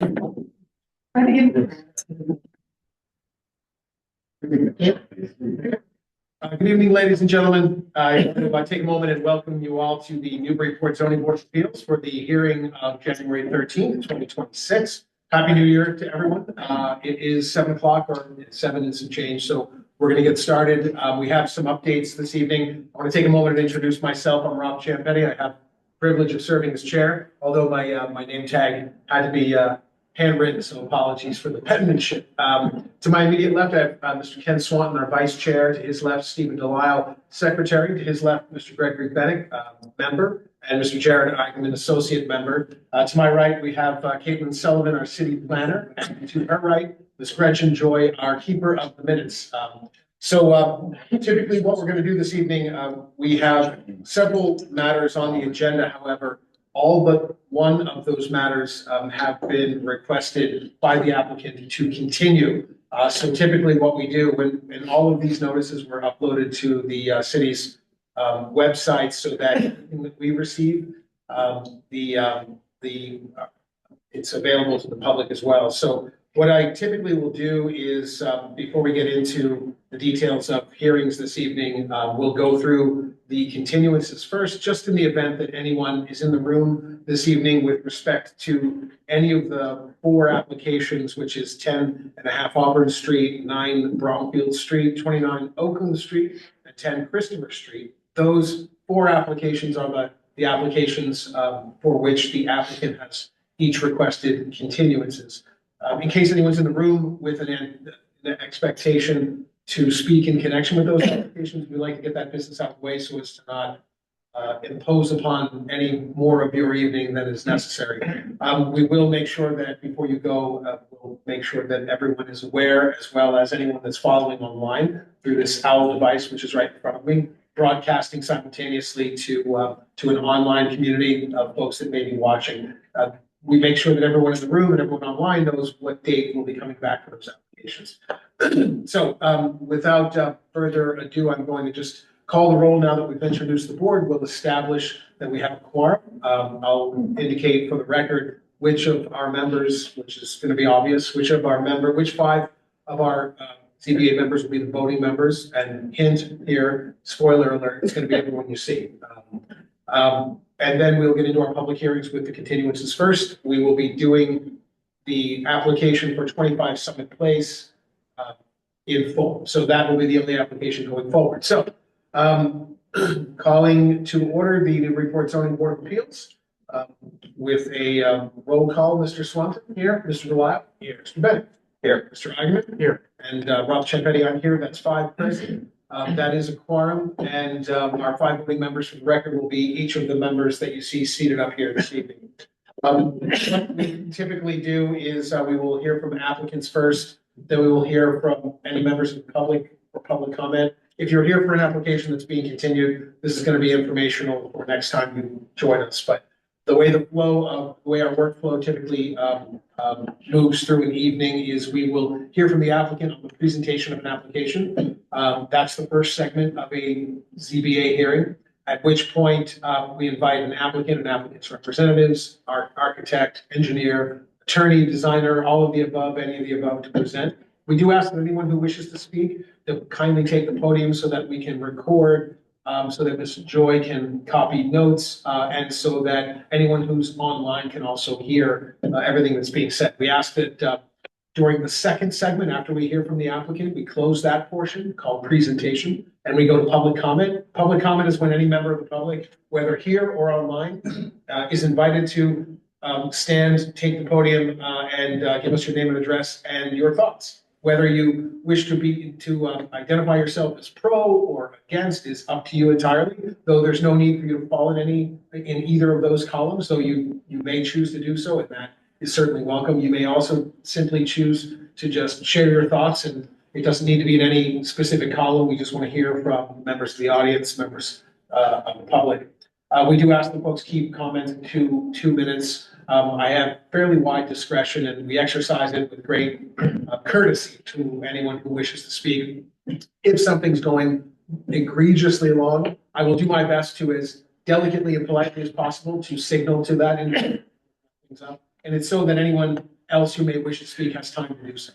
Good evening, ladies and gentlemen. I take a moment and welcome you all to the Newburyport Zoning Board of Appeals for the hearing of January 13th, 2026. Happy New Year to everyone. It is 7 o'clock, or 7 and some change, so we're going to get started. We have some updates this evening. I want to take a moment and introduce myself. I'm Rob Ciampetti. I have the privilege of serving as chair, although my name tag had to be handwritten, so apologies for the penmanship. To my immediate left, I have Mr. Ken Swanton, our vice chair. To his left, Stephen Delisle, secretary. To his left, Mr. Gregory Bennett, member, and Mr. Jared Eichman, associate member. To my right, we have Caitlin Sullivan, our city planner, and to her right, Ms. Gretchen Joy, our keeper of the minutes. Typically what we're going to do this evening, we have several matters on the agenda. However, all but one of those matters have been requested by the applicant to continue. So typically what we do when all of these notices were uploaded to the city's website, so that anything that we receive, it's available to the public as well. So what I typically will do is, before we get into the details of hearings this evening, we'll go through the continuances first, just in the event that anyone is in the room this evening with respect to any of the 4 applications, which is 10.5 Auburn Street, 9 Bromfield Street, 29 Oakland Street, and 10 Christopher Street. Those 4 applications are the applications for which the applicant has each requested continuances. In case anyone's in the room with an expectation to speak in connection with those applications, we like to get that business out of the way so as to not impose upon any more of your evening than is necessary. We will make sure that before you go, we'll make sure that everyone is aware, as well as anyone that's following online through this OWL device, which is right in front of me, broadcasting simultaneously to an online community of folks that may be watching. We make sure that everyone in the room and everyone online knows what date we'll be coming back for those applications. So without further ado, I'm going to just call the roll now that we've introduced the board. We'll establish that we have a quorum. I'll indicate for the record which of our members, which is going to be obvious, which 5 of our ZBA members will be the voting members. And hint here, spoiler alert, it's going to be everyone you see. And then we'll get into our public hearings with the continuances first. We will be doing the application for 25 Summit Place in full. So that will be the only application going forward. So calling to order the Newburyport Zoning Board of Appeals with a roll call. Mr. Swanton here, Mr. Delisle here, Mr. Bennett here, Mr. Eichman here, and Rob Ciampetti, I'm here. That's 5 present. That is a quorum, and our 5 voting members for the record will be each of the members that you see seated up here this evening. What we typically do is we will hear from applicants first, then we will hear from any members of the public for public comment. If you're here for an application that's being continued, this is going to be informational for next time you join us. But the way our workflow typically moves through an evening is we will hear from the applicant on the presentation of an application. That's the first segment of a ZBA hearing, at which point we invite an applicant and applicant's representatives, our architect, engineer, attorney, designer, all of the above, any of the above to present. We do ask that anyone who wishes to speak to kindly take the podium so that we can record, so that Ms. Joy can copy notes, and so that anyone who's online can also hear everything that's being said. We ask that during the second segment, after we hear from the applicant, we close that portion called presentation, and we go to public comment. Public comment is when any member of the public, whether here or online, is invited to stand, take the podium, and give us your name and address and your thoughts. Whether you wish to identify yourself as pro or against is up to you entirely, though there's no need for you to fall in either of those columns, though you may choose to do so, and that is certainly welcome. You may also simply choose to just share your thoughts, and it doesn't need to be in any specific column. We just want to hear from members of the audience, members of the public. We do ask that folks keep comments to 2 minutes. I have fairly wide discretion, and we exercise it with great courtesy to anyone who wishes to speak. If something's going egregiously long, I will do my best to, as delicately and politely as possible, to signal to that individual. And it's so that anyone else who may wish to speak has time to do so.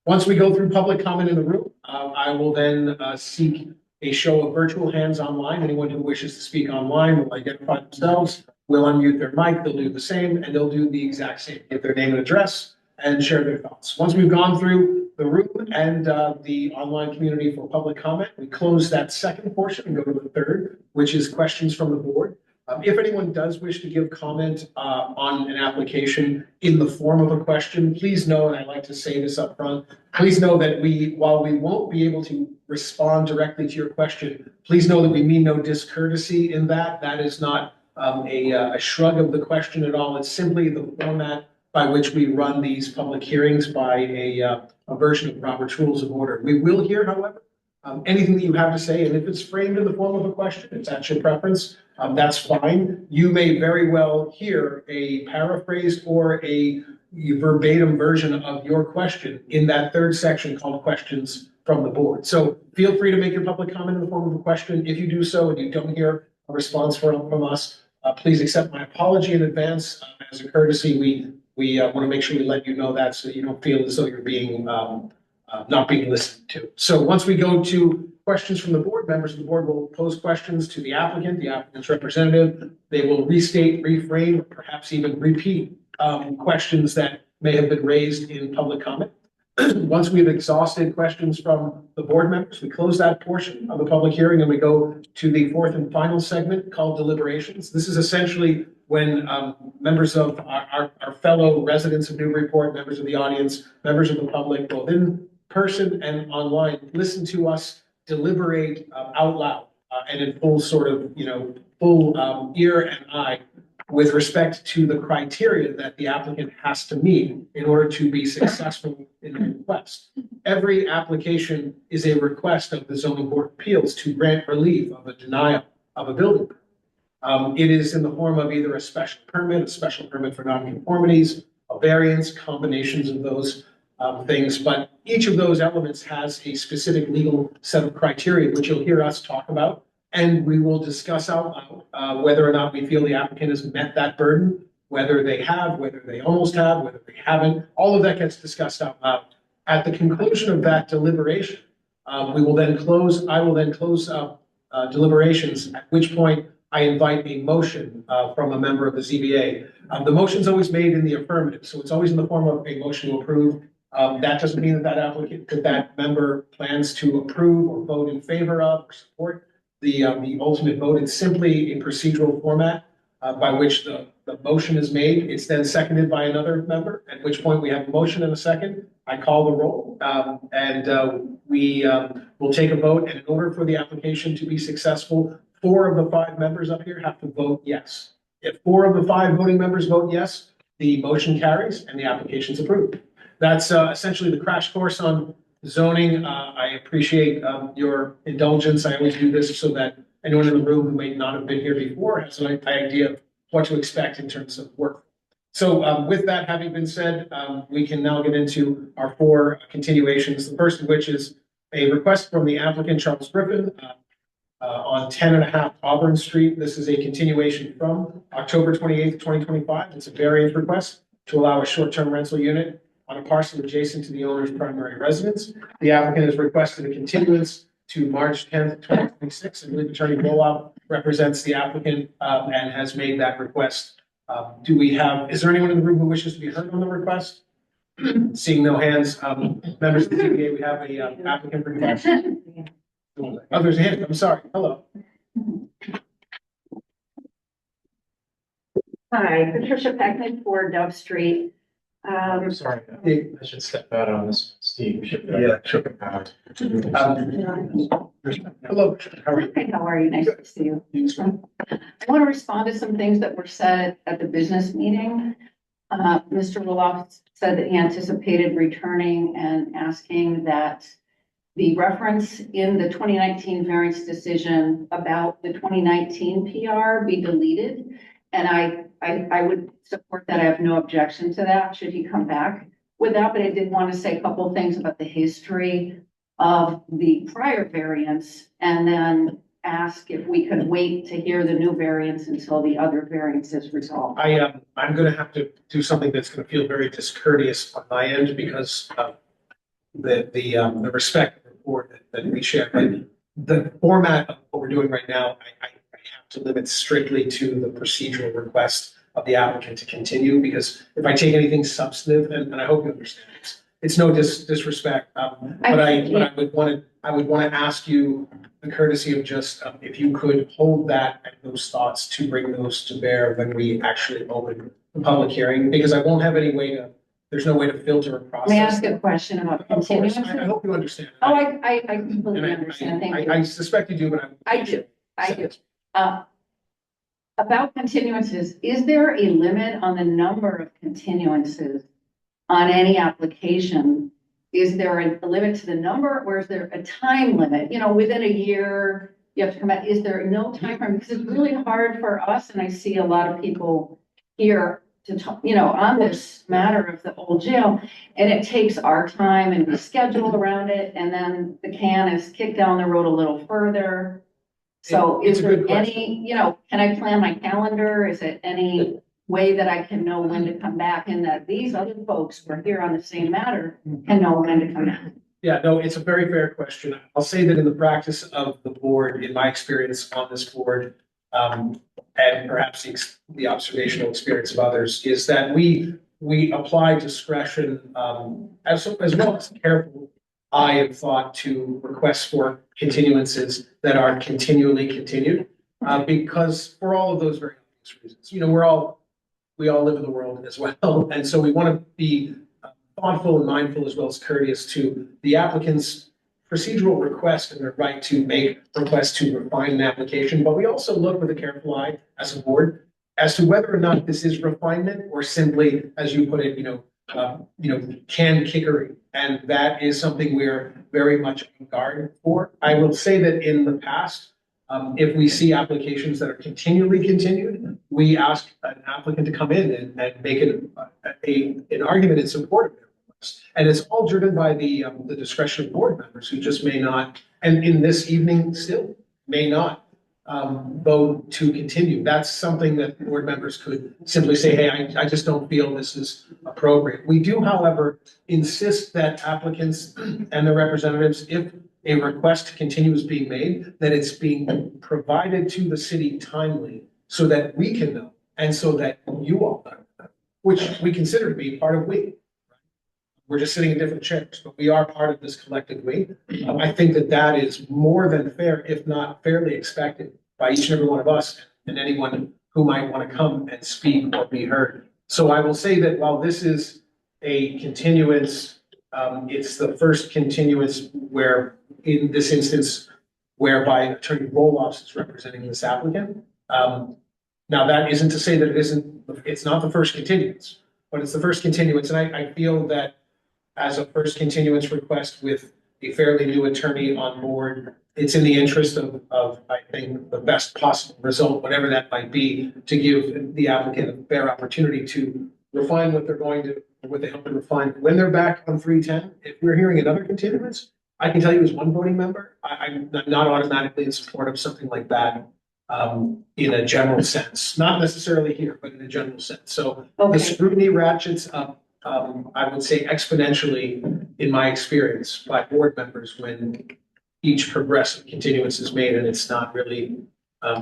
Once we go through public comment in the room, I will then seek a show of virtual hands online. Anyone who wishes to speak online will identify themselves, will unmute their mic, they'll do the same, and they'll do the exact same, give their name and address, and share their thoughts. Once we've gone through the room and the online community for public comment, we close that second portion and go to the third, which is questions from the board. If anyone does wish to give comment on an application in the form of a question, please know, and I like to say this up front, please know that while we won't be able to respond directly to your question, please know that we mean no discourtesy in that. That is not a shrug of the question at all. It's simply the format by which we run these public hearings by a version of Robert's Rules of Order. We will hear, however, anything that you have to say, and if it's framed in the form of a question, it's at your preference, that's fine. You may very well hear a paraphrased or a verbatim version of your question in that third section called questions from the board. So feel free to make your public comment in the form of a question. If you do so and you don't hear a response from us, please accept my apology in advance. As a courtesy, we want to make sure we let you know that so you don't feel as though you're being not being listened to. So once we go to questions from the board, members of the board will pose questions to the applicant's representative. They will restate, reframe, or perhaps even repeat questions that may have been raised in public comment. Once we've exhausted questions from the board members, we close that portion of the public hearing and we go to the fourth and final segment called deliberations. This is essentially when members of our fellow residents of Newburyport, members of the audience, members of the public, both in person and online, listen to us deliberate out loud and in full sort of, full ear and eye with respect to the criteria that the applicant has to meet in order to be successful in the request. Every application is a request of the Zoning Board of Appeals to grant relief of a denial of a building permit. It is in the form of either a special permit for nonconformities, a variance, combinations of those things, but each of those elements has a specific legal set of criteria, which you'll hear us talk about, and we will discuss out loud whether or not we feel the applicant has met that burden, whether they have, whether they almost have, whether they haven't. All of that gets discussed out loud. At the conclusion of that deliberation, I will then close deliberations, at which point I invite a motion from a member of the ZBA. The motion is always made in the affirmative, so it's always in the form of a motion to approve. That doesn't mean that member plans to approve or vote in favor of or support the ultimate vote. It's simply a procedural format by which the motion is made. It's then seconded by another member, at which point we have a motion and a second. I call the roll, and we will take a vote. And in order for the application to be successful, 4 of the 5 members up here have to vote yes. If 4 of the 5 voting members vote yes, the motion carries and the application is approved. That's essentially the crash course on zoning. I appreciate your indulgence. I always do this so that anyone in the room who may not have been here before has an idea of what to expect in terms of work. So with that having been said, we can now get into our 4 continuations. The first of which is a request from the applicant, Charles Griffin, on 10.5 Auburn Street. This is a continuation from October 28th, 2025. It's a variance request to allow a short-term rental unit on a parcel adjacent to the owner's primary residence. The applicant has requested a continuance to March 10th, 2026. I believe Attorney Bolop represents the applicant and has made that request. Is there anyone in the room who wishes to be heard on the request? Seeing no hands, members of the ZBA, we have a applicant request. Oh, there's a hand. I'm sorry. Hello. Hi, Patricia Peckman for Dove Street. I'm sorry, I should step out on this, Steve. Yeah, sure. Hello. How are you? Hi, how are you? Nice to see you. I want to respond to some things that were said at the business meeting. Mr. Roloff said that he anticipated returning and asking that the reference in the 2019 variance decision about the 2019 PR be deleted. And I would support that. I have no objection to that, should he come back with that. But I did want to say a couple of things about the history of the prior variance and then ask if we could wait to hear the new variance until the other variance is resolved. I'm gonna have to do something that's gonna feel very discourteous on my end because of the respect of the board that we share. But the format of what we're doing right now, I have to limit strictly to the procedural request of the applicant to continue, because if I take anything substantive, and I hope you understand this, it's no disrespect, but I would want to ask you the courtesy of just, if you could hold that and those thoughts to bring those to bear when we actually open the public hearing, because I won't have any way to, there's no way to filter a process. May I ask a question about Of course, continuance? I hope you understand. Oh, I completely And understand. Thank you. I suspect you do, but I do. About continuances, is there a limit on the number of continuances on any application? Is there a limit to the number, or is there a time limit? You know, within a year, you have to come back. Is there no time frame? Because it's really hard for us, and I see a lot of people here to talk, you know, on this matter of the old jail, and it takes our time and we schedule around it, and then the can is kicked down the road a little further. So It's is a there good any, you know, can I plan my calendar? Is it any way that I can know when to come back, and that these other folks who are here on the same matter can know when to come back? Yeah, no, it's a very fair question. I'll say that in the practice of the board, in my experience on this board, and perhaps the observational experience of others, is that we apply discretion, as well as careful eye and thought to requests for continuances that are continually continued, because for all of those very obvious reasons, you know, we all live in the world as well, and so we want to be thoughtful and mindful as well as courteous to the applicant's procedural request and their right to make requests to refine an application. But we also look with a careful eye as a board as to whether or not this is refinement or simply, as you put it, can kickery. And that is something we're very much on guard for. I will say that in the past, if we see applications that are continually continued, we ask an applicant to come in and make an argument in support of their request. And it's all driven by the discretion of board members who just may not, and in this evening still may not vote to continue. That's something that board members could simply say, hey, I just don't feel this is appropriate. We do, however, insist that applicants and their representatives, if a request to continue is being made, that it's being provided to the city timely so that we can know and so that you all know, which we consider to be part of we. We're just sitting in different chairs, but we are part of this collective we. I think that is more than fair, if not fairly expected by each and every one of us and anyone who might want to come and speak or be heard. So I will say that while this is a continuance, it's the first continuance where, in this instance, whereby Attorney Roloffs is representing this applicant. Now, that isn't to say that it's not the first continuance, but it's the first continuance. And I feel that as a first continuance request with a fairly new attorney on board, it's in the interest of I think, the best possible result, whatever that might be, to give the applicant a fair opportunity to refine what they hope to refine. When they're back on 310, if we're hearing another continuance, I can tell you as one voting member, I'm not automatically in support of something like that, in a general sense, not necessarily here, but in a general sense. So the scrutiny ratchets up, I would say exponentially in my experience by board members when each progressive continuance is made and it's not really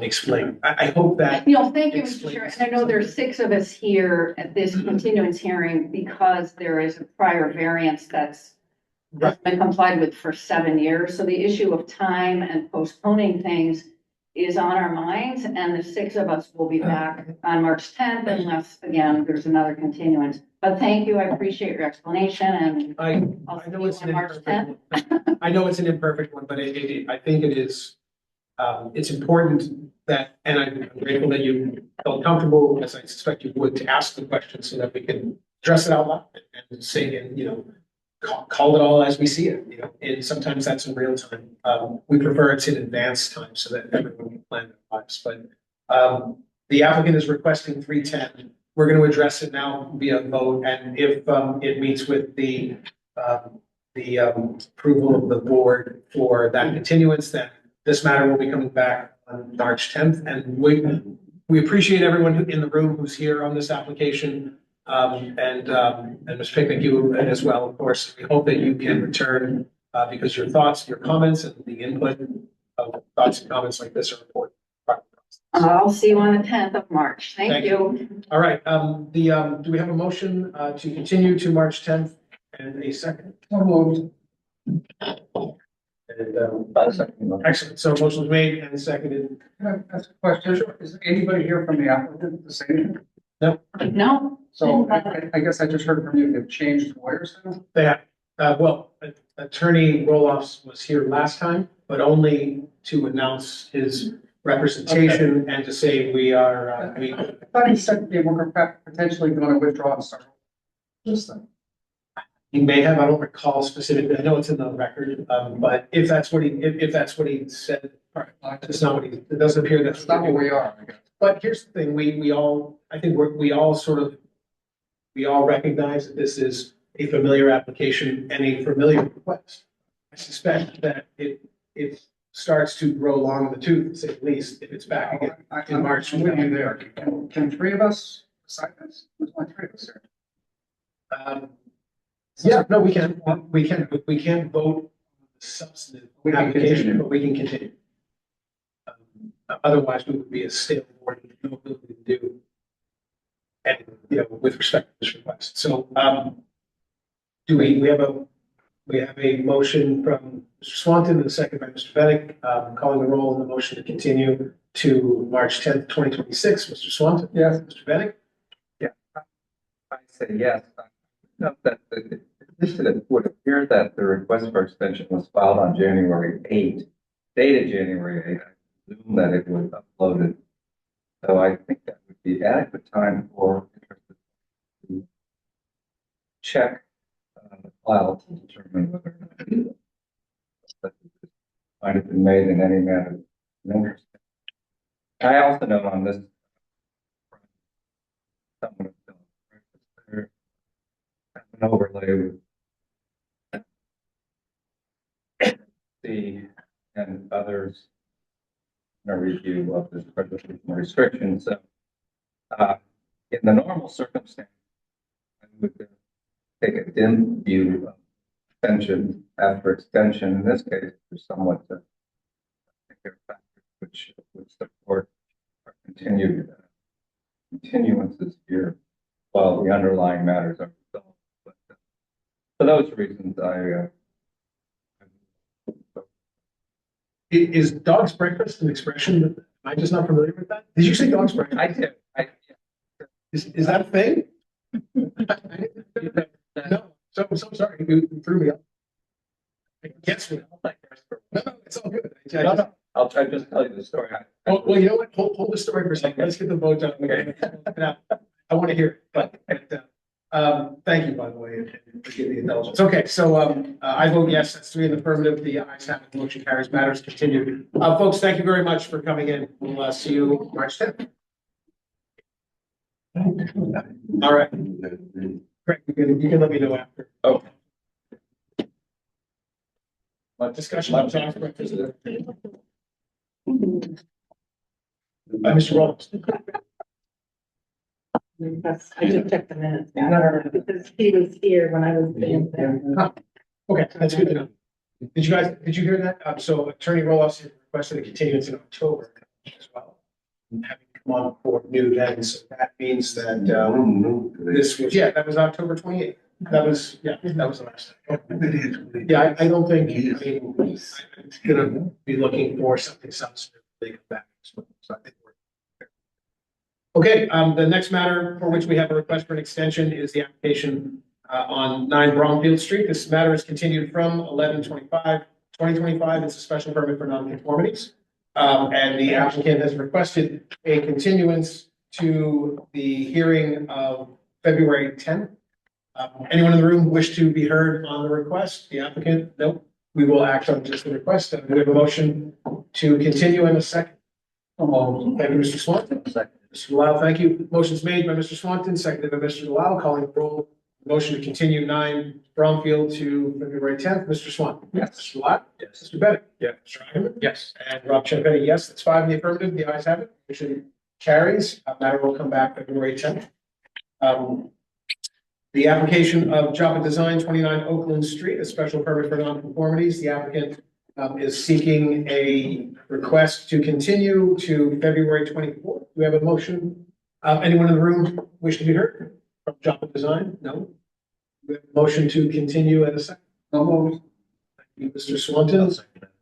explained. I hope that. Thank you, Mr. Chair. And I know there's 6 of us here at this continuance hearing because there is a prior variance that's been complied with for 7 years. So the issue of time and postponing things is on our minds, and the 6 of us will be back on March 10th unless, again, there's another continuance. But thank you. I appreciate your explanation, and I know it's an imperfect one. I know it's an imperfect one, but I think it is. It's important that, and I'm grateful that you felt comfortable, as I suspect you would, to ask the question so that we can address it out loud and say, and call it all as we see it. And sometimes that's in real time. We prefer it's in advance time so that everyone can plan their lives. But the applicant is requesting 310. We're going to address it now via vote, and if it meets with the approval of the board for that continuance, then This matter will be coming back on March 10th, and we appreciate everyone in the room who's here on this application. And Ms. Picknick, you as well, of course. We hope that you can return because your thoughts, your comments, and the input of thoughts and comments like this are important. I'll see you on the 10th of March. Thank you. All right, do we have a motion to continue to March 10th and a second? And, excellent, so motion was made and seconded. Can I ask a question? Sure. Is there anybody here from the applicant, the same? No. So I guess I just heard from you, they've changed lawyers now? They have, well, Attorney Roloffs was here last time, but only to announce his representation and to say we are, I thought he said they were potentially going to withdraw and start. Just then. he may have, I don't recall specifically, I know it's in the record, but if that's what he said, it's not what he, it doesn't appear that's. That's not what we are, I guess. But here's the thing, we all, I think we all recognize that this is a familiar application and a familiar request. I suspect that it starts to grow long in the tooth, to say the least, if it's back again in March. I'm with you there. Can three of us decide this? There's only three of us here. Yeah, no, we can't vote the substantive We can application, continue. but we can continue. Otherwise, we would be a stale board, with no ability to do anything, with respect to this request. So, do we have a motion from Mr. Swanton and a second by Mr. Bennett, calling the roll on the motion to continue to March 10th, 2026. Mr. Swanton? Yes. Mr. Bennett? I say yes. Note that it would appear that the request for extension was filed on January 8th, dated January 8th. I presume that it was uploaded. So I think that would be adequate time for interested to check the file to determine whether or not that it might have been made in any manner of interest. I also note on this someone an overlay with the and others in a review of this presentation restriction. So, in the normal circumstance, I would take a dim view of extension after extension. In this case, there's somewhat to factors which would support our continued continuances here while the underlying matters are resolved. But for those reasons, Is dog's breakfast an expression? Am I just not familiar with that? Did you say dog's breakfast? I do. Is that a thing? No, so sorry, you threw me up. Yes, no, it's all good. I'll try to just tell you the story. Well, you know what? Hold the story for a second. Let's get the vote done. Okay. I want to hear it, but thank you, by the way, and forgive the indulgence. Okay, so I vote yes. That's 3 in the affirmative. The ayes have it. The motion carries. Matters continued. Folks, thank you very much for coming in. We'll see you March 10th. All right. Great. You can let me know after. Okay. Discussion on tax breakfast. By Mr. Rollins. Yes, I just checked the minutes, because he was here when I was being there. Okay, that's good to know. Did you hear that? So Attorney Roloffs requested a continuance in October as well. Having come on board new then, so that means that, this was, that was October 28th. That was the last time. Yeah, I don't think, I'm gonna be looking for something substantive to come back. So I think we're. Okay, the next matter for which we have a request for an extension is the application on 9 Bromfield Street. This matter is continued from 11/25/2025. It's a special permit for nonconformities. And the applicant has requested a continuance to the hearing of February 10th. Anyone in the room wish to be heard on the request? The applicant? Nope. We will act on just the request. We have a motion to continue in a second. Thank you, Mr. Swanton. Second. Mr. Delisle, thank you. Motion's made by Mr. Swanton, seconded by Mr. Delisle, calling the roll. Motion to continue 9 Bromfield to February 10th. Mr. Swan. Yes. Mr. Lot. Yes. Mr. Bennett. Yeah. Mr. Ivan. Yes. And Rob Champetti, yes. That's 5 in the affirmative. The ayes have it. Motion carries. Matter will come back February 10th. The application of Joppa Design, 29 Oakland Street, a special permit for nonconformities. The applicant is seeking a request to continue to February 24th. Do we have a motion? Anyone in the room wish to be heard from Joppa Design? No? We have a motion to continue at a second. So moved. Thank you, Mr. Swanton.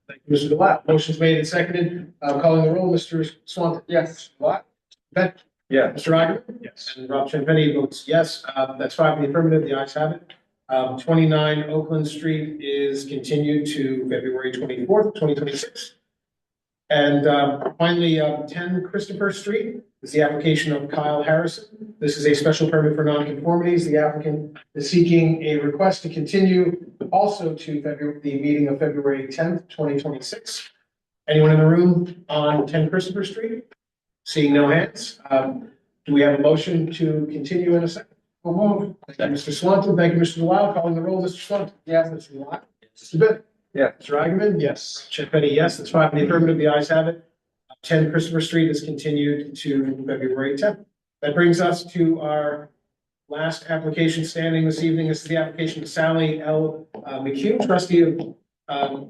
Thank you, Mr. Delisle. Motion's made and seconded. Calling the roll, Mr. Swanton. Yes. Delisle. Ben. Yeah. Mr. Ivan. Yes. And Rob Champetti votes yes. That's 5 in the affirmative. The ayes have it. 29 Oakland Street is continued to February 24th, 2026. And finally, 10 Christopher Street is the application of Kyle Harrison. This is a special permit for nonconformities. The applicant is seeking a request to continue also to the meeting of February 10th, 2026. Anyone in the room on 10 Christopher Street? Seeing no hands. Do we have a motion to continue in a second? So moved. Thank you, Mr. Swanton. Thank you, Mr. Delisle. Calling the roll, Mr. Swanton. Yes. Mr. Delisle. Mr. Bennett. Yeah. Mr. Eigenman. Yes. Champetti, yes. That's 5 in the affirmative. The ayes have it. 10 Christopher Street is continued to February 10th. That brings us to our last application standing this evening. This is the application of Sally L. McHugh,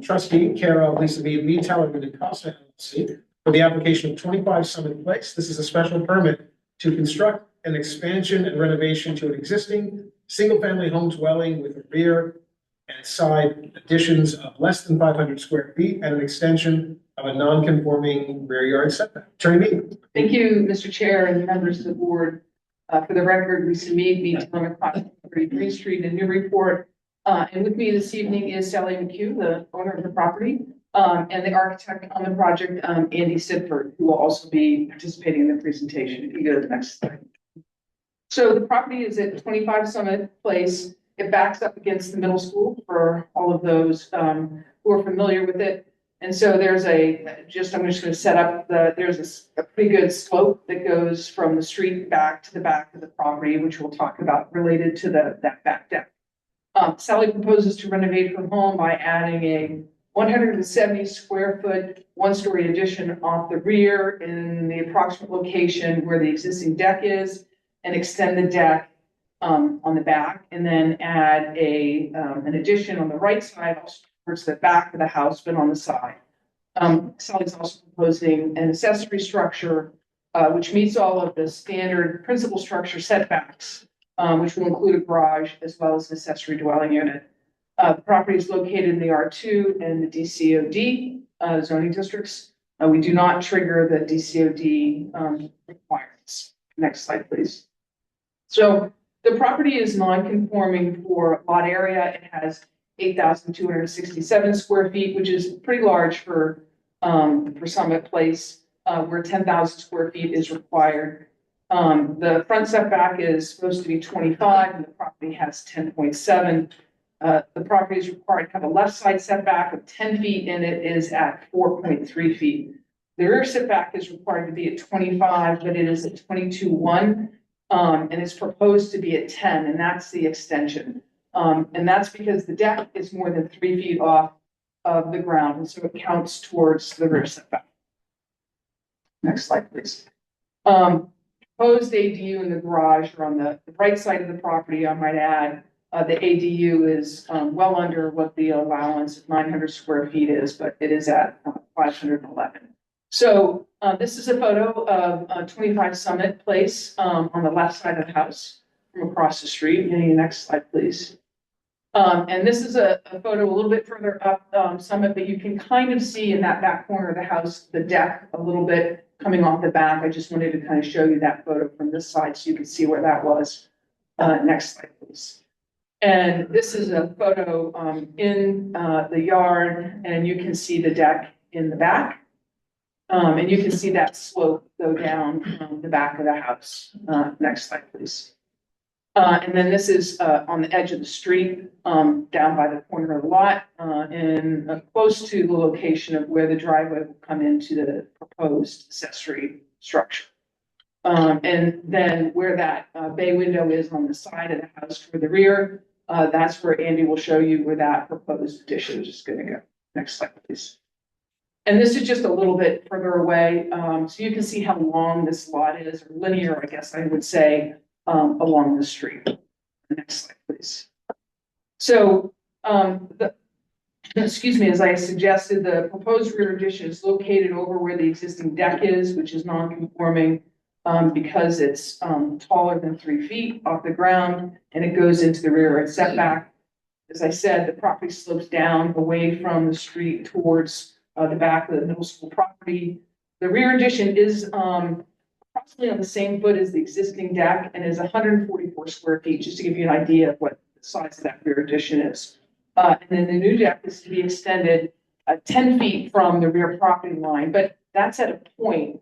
trustee, care of Lisa B. Teller and Costa LLC, for the application of 25 Summit Place. This is a special permit to construct an expansion and renovation to an existing single-family home dwelling with a rear and side additions of less than 500 square feet and an extension of a non-conforming rear yard setback. Attorney Mead. Thank you, Mr. Chair and members of the board. For the record, Lisa Mead, Teller, 33 Street in Newburyport. And with me this evening is Sally McHugh, the owner of the property, and the architect on the project, Andy Sidford, who will also be participating in the presentation. If you go to the next slide. So the property is at 25 Summit Place. It backs up against the middle school for all of those who are familiar with it. And so there's I'm just going to set up there's a pretty good slope that goes from the street back to the back of the property, which we'll talk about related to that back deck. Sally proposes to renovate her home by adding a 170 square foot, 1-story addition off the rear in the approximate location where the existing deck is, and extend the deck on the back, and then add an addition on the right side, also towards the back of the house, but on the side. Sally's also proposing an accessory structure, which meets all of the standard principal structure setbacks, which will include a garage as well as an accessory dwelling unit. The property is located in the R2 and the DCOD zoning districts. We do not trigger the DCOD requirements. Next slide, please. So the property is non-conforming for lot area. It has 8,267 square feet, which is pretty large for Summit Place, where 10,000 square feet is required. The front setback is supposed to be 25, and the property has 10.7. The property is required to have a left side setback of 10 feet, and it is at 4.3 feet. The rear setback is required to be at 25, but it is at 22.1. And it's proposed to be at 10, and that's the extension. And that's because the deck is more than 3 feet off of the ground, and so it counts towards the rear setback. Next slide, please. Proposed ADU in the garage are on the right side of the property, I might add. The ADU is well under what the allowance of 900 square feet is, but it is at 511. So this is a photo of 25 Summit Place on the left side of the house from across the street. Next slide, please. And this is a photo a little bit further up Summit, but you can kind of see in that back corner of the house, the deck a little bit coming off the back. I just wanted to kind of show you that photo from this side so you can see where that was. Next slide, please. And this is a photo in the yard, and you can see the deck in the back. And you can see that slope go down the back of the house. Next slide, please. And then this is on the edge of the street, down by the corner of the lot, and close to the location of where the driveway will come into the proposed accessory structure. And then where that bay window is on the side of the house toward the rear, that's where Andy will show you where that proposed addition is gonna go. Next slide, please. And this is just a little bit further away, so you can see how long this lot is, or linear, I guess I would say, along the street. Next slide, please. So, excuse me, as I suggested, the proposed rear addition is located over where the existing deck is, which is non-conforming, because it's, taller than 3 feet off the ground, and it goes into the rear yard setback. As I said, the property slopes down away from the street towards the back of the middle school property. The rear addition is approximately on the same foot as the existing deck and is 144 square feet, just to give you an idea of what the size of that rear addition is. And then the new deck is to be extended 10 feet from the rear property line, but that's at a point.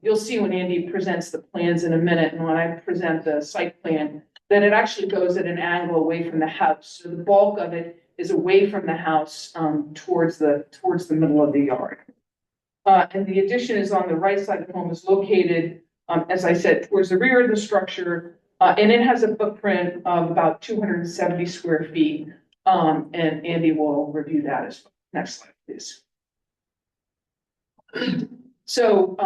You'll see when Andy presents the plans in a minute, and when I present the site plan, that it actually goes at an angle away from the house. So the bulk of it is away from the house towards the middle of the yard. And the addition is on the right side of the home, is located, as I said, towards the rear of the structure, and it has a footprint of about 270 square feet. And Andy will review that as well. Next slide, please. So,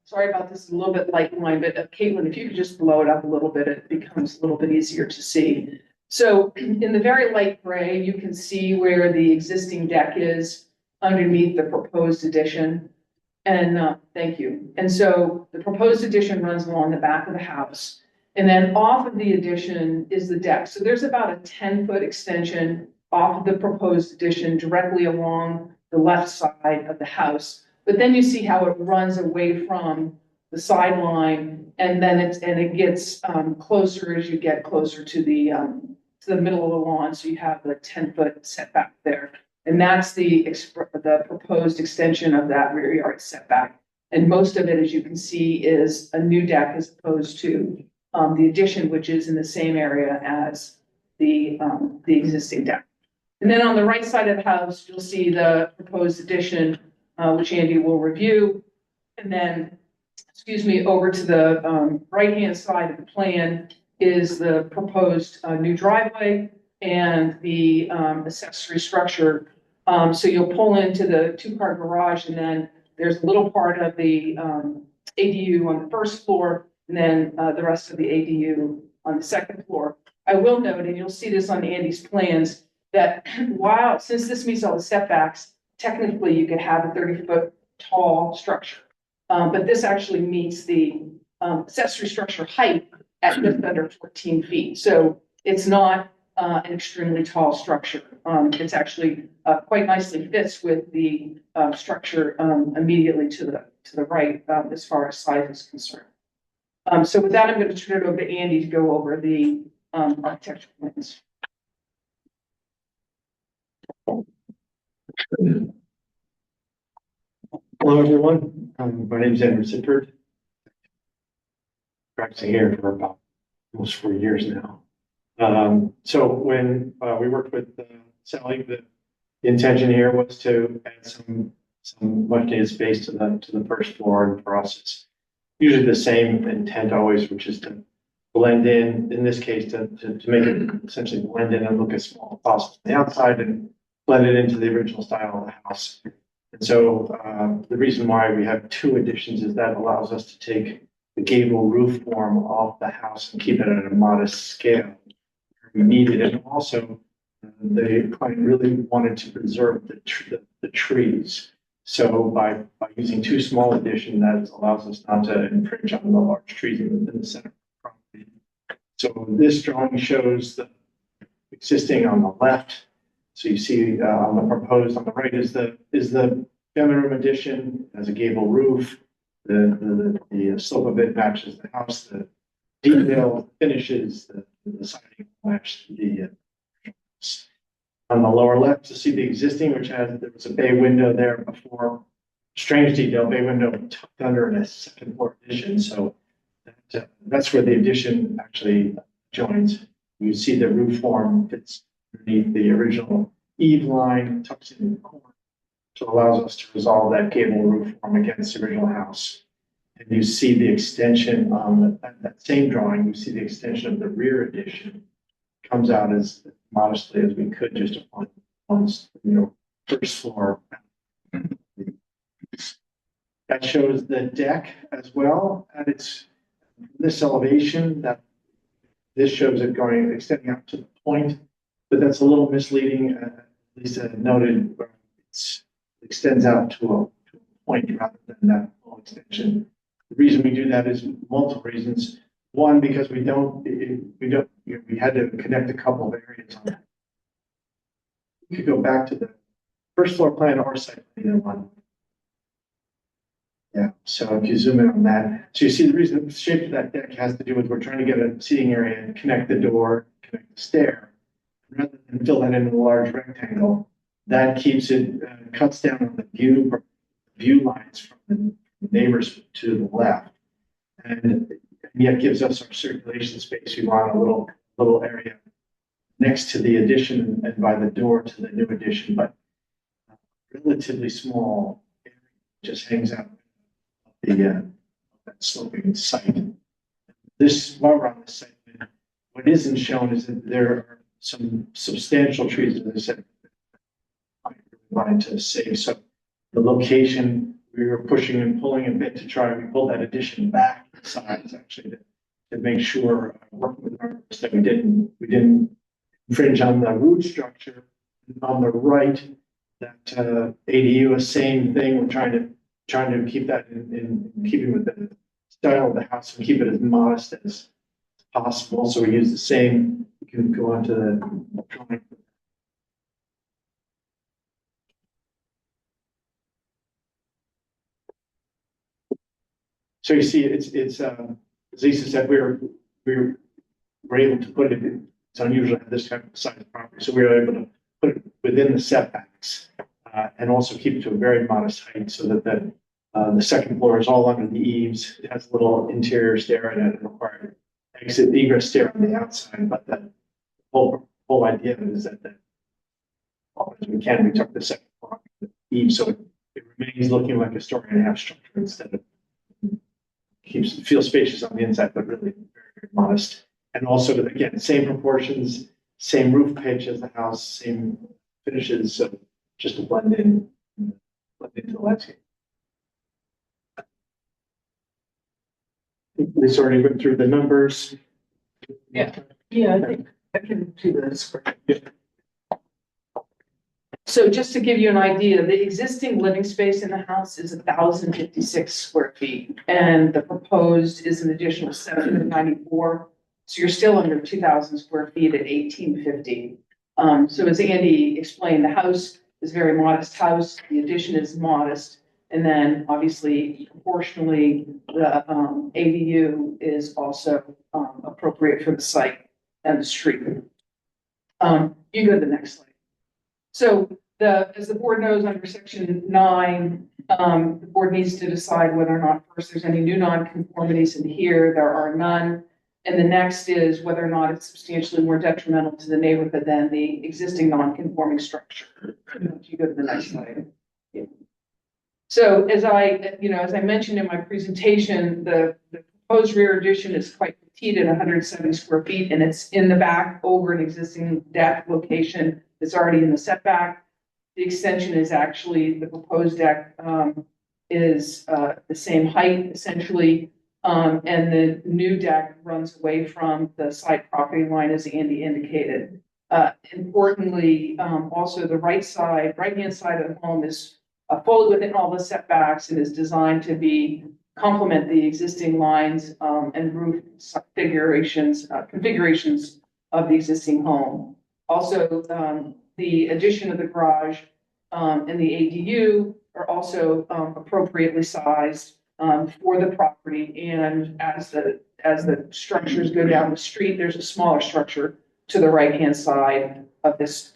sorry about this, a little bit light line, but Caitlin, if you could just blow it up a little bit, it becomes a little bit easier to see. So in the very light gray, you can see where the existing deck is underneath the proposed addition. And thank you. And so the proposed addition runs along the back of the house. And then off of the addition is the deck. So there's about a 10-foot extension off of the proposed addition directly along the left side of the house. But then you see how it runs away from the sideline, and then it gets closer as you get closer to the middle of the lawn. So you have the 10-foot setback there. And that's the proposed extension of that rear yard setback. And most of it, as you can see, is a new deck as opposed to the addition, which is in the same area as the existing deck. And then on the right side of the house, you'll see the proposed addition, which Andy will review. And then, excuse me, over to the right-hand side of the plan is the proposed new driveway and the accessory structure. So you'll pull into the 2-car garage, and then there's a little part of the ADU on the first floor, and then the rest of the ADU on the second floor. I will note, and you'll see this on Andy's plans, that since this meets all the setbacks, technically you could have a 30-foot tall structure. But this actually meets the accessory structure height at just under 14 feet. So it's not an extremely tall structure. It's actually quite nicely fits with the structure immediately to the right as far as size is concerned. So with that, I'm going to turn it over to Andy to go over the architectural plans. Hello, everyone. My name is Andrew Sifford. Practicing here for about almost 4 years now. So when we worked with Sally, the intention here was to add some much needed space to the first floor, and for us, it's usually the same intent always, which is to blend in this case, to make it essentially blend in and look as small as possible on the outside and blend it into the original style of the house. And so the reason why we have 2 additions is that allows us to take the gable roof form off the house and keep it at a modest scale we needed. And also the client really wanted to preserve the trees. So by using 2 small additions, that allows us not to infringe on the large trees in the center of the property. So this drawing shows the existing on the left. So you see on the proposed on the right is the family room addition, has a gable roof. The slope of it matches the house. The detail finishes the siding match the on the lower left to see the existing, which there was a bay window there before. Strange detail, bay window tucked under in a second floor addition. So that's where the addition actually joins. You see the roof form fits underneath the original eave line, tucks in the corner, so it allows us to resolve that gable roof form against the original house. And you see the extension on that same drawing, you see the extension of the rear addition comes out as modestly as we could just on first floor. That shows the deck as well, and it's this elevation that this shows it extending out to the point, but that's a little misleading. At least noted, it extends out to a point rather than that full extension. The reason we do that is multiple reasons. One, because we had to connect a couple of areas on that. We could go back to the first floor plan or site plan one. Yeah, so if you zoom in on that, so you see the reason the shape of that deck has to do with we're trying to get a seating area and connect the door, connect the stair. Rather than fill that into a large rectangle, that keeps it, cuts down on the view lines from the neighbors to the left. And yet gives us our circulation space. We want a little area next to the addition and by the door to the new addition, but relatively small area just hangs out the that sloping site. While we're on this site, what isn't shown is that there are some substantial trees, as I said, I wanted to save. So the location, we were pushing and pulling a bit to try, we pulled that addition back the sides actually to make sure, working with artists, that we didn't infringe on the root structure. On the right, that ADU, a same thing, we're trying to keep that in keeping with the style of the house and keep it as modest as possible. So we use the same, you can go on to the drawing. So you see, it's as Lisa said, we're able to put it in. It's unusual to have this type of size property, so we were able to put it within the setbacks and also keep it to a very modest height, so that the second floor is all under the eaves. It has a little interior stair in it and required exit egress stair on the outside. But the whole idea is that as we can, we took the second floor off the eaves, so it remains looking like a story and a half structure instead of feels spacious on the inside, but really very, very modest. And also, again, same proportions, same roof pitch as the house, same finishes, so just to blend into the landscape. We already went through the numbers. Yeah, I think I can do this. So just to give you an idea, the existing living space in the house is 1,056 square feet, and the proposed is an additional 794. So you're still under 2,000 square feet at 1,850. So as Andy explained, the house is a very modest house. The addition is modest. And then obviously proportionally, the ADU is also appropriate for the site and the street. You go to the next slide. So as the board knows, under section 9, the board needs to decide whether or not first there's any new nonconformities in here. There are none. And the next is whether or not it's substantially more detrimental to the neighborhood than the existing non-conforming structure. You go to the next slide. Yeah. So as I mentioned in my presentation, the proposed rear addition is quite petite at 170 square feet, and it's in the back over an existing deck location that's already in the setback. The extension is actually, the proposed deck is the same height essentially. And the new deck runs away from the side property line, as Andy indicated. Importantly, also the right-hand side of the home is fully within all the setbacks and is designed to complement the existing lines and roof configurations of the existing home. Also, the addition of the garage and the ADU are also appropriately sized for the property, and as the structures go down the street, there's a smaller structure to the right-hand side of this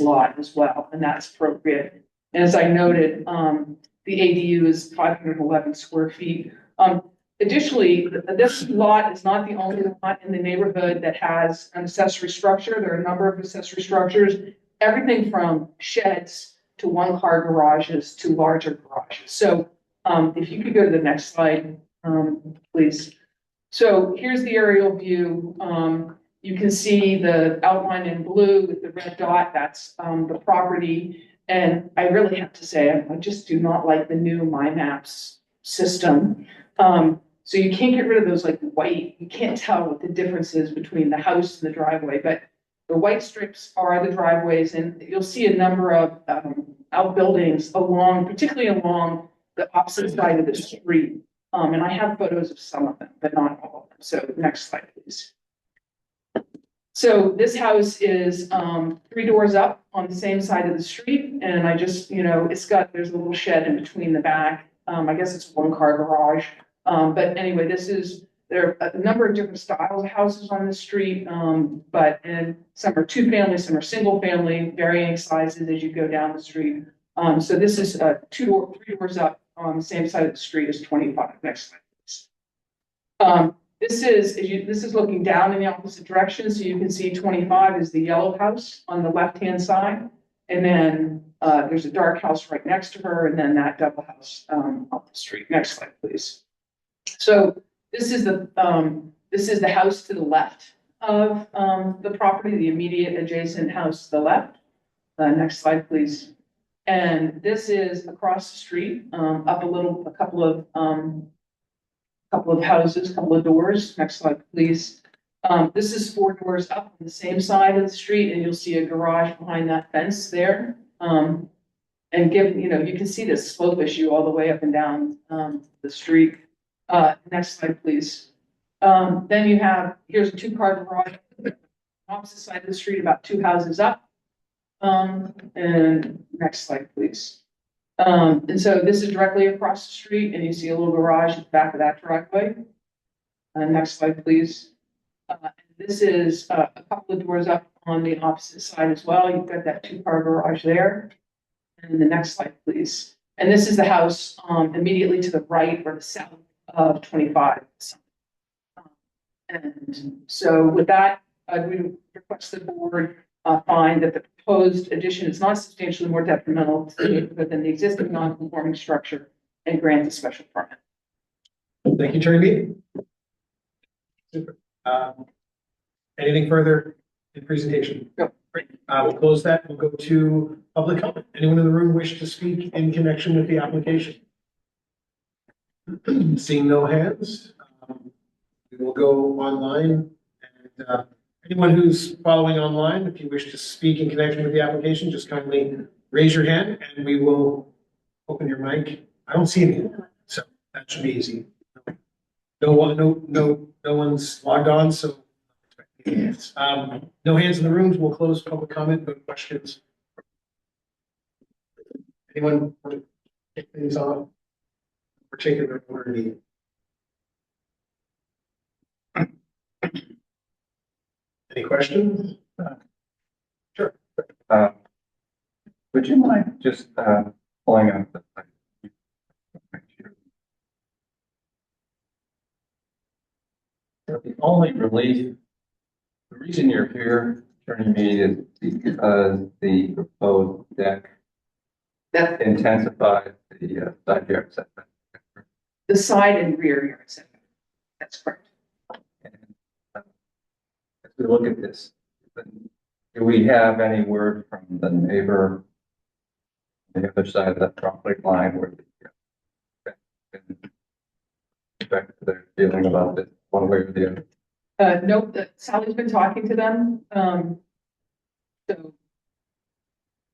lot as well, and that's appropriate. And as I noted, the ADU is 511 square feet. Additionally, this lot is not the only lot in the neighborhood that has an accessory structure. There are a number of accessory structures, everything from sheds to one-car garages to larger garages. So if you could go to the next slide, please. So here's the aerial view. You can see the outline in blue with the red dot, that's the property. And I really have to say, I just do not like the new My Maps system. So you can't get rid of those like white, you can't tell what the difference is between the house and the driveway, but the white strips are the driveways, and you'll see a number of outbuildings along, particularly along the opposite side of the street. And I have photos of some of them, but not all of them. So next slide, please. So this house is 3 doors up on the same side of the street, and I just, there's a little shed in between the back. I guess it's a 1-car garage. But anyway, there are a number of different styles of houses on the street, and some are 2-family, some are single-family, varying sizes as you go down the street. So this is 3 doors up on the same side of the street as 25. Next slide, please. This is looking down in the opposite direction, so you can see 25 is the yellow house on the left-hand side, and then there's a dark house right next to her, and then that double house up the street. Next slide, please. So this is the house to the left of the property, the immediate adjacent house to the left. Next slide, please. And this is across the street, up a couple of houses, couple of doors. Next slide, please. This is 4 doors up on the same side of the street, and you'll see a garage behind that fence there. And given, you can see this slope issue all the way up and down the street. Next slide, please. Then here's a 2-car garage, opposite side of the street, about 2 houses up. And next slide, please. And so this is directly across the street, and you see a little garage at the back of that driveway. Next slide, please. This is a couple of doors up on the opposite side as well. You've got that 2-car garage there. And the next slide, please. And this is the house immediately to the right or the south of 25. And so with that, we request the board find that the proposed addition is not substantially more detrimental to the neighborhood than the existing non-conforming structure, and grant a special permit. Thank you, Attorney Mead. Super. Anything further in presentation? No. Great. We'll close that. We'll go to public comment. Anyone in the room wish to speak in connection with the application? Seeing no hands, we will go online, and anyone who's following online, if you wish to speak in connection with the application, just kindly raise your hand and we will open your mic. I don't see any, so that should be easy. No one's logged on, so no hands in the rooms. We'll close public comment. No questions. Anyone want to kick things off? Particular order meeting. Any questions? Sure. Would you mind just pulling up the the only relief, the reason you're here, Attorney Mead, is because the proposed deck That intensifies the side yard setback. the side and rear yard setback. That's correct. And, as we look at this, do we have any word from the neighbor on the other side of that property line where they're feeling about this one way or the other? Nope, Sally's been talking to them. So,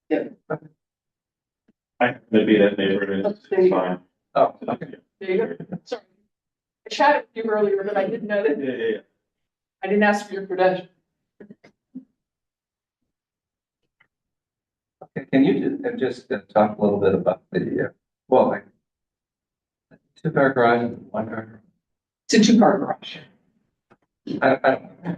yeah. Maybe that neighborhood is fine. Oh, okay. There you go. Sorry. I chatted with you earlier, but I didn't know that. Yeah. I didn't ask for your credentials. Okay, can you just talk a little bit about the, like 2-car garage and 1-car? It's a 2-car garage. I don't know.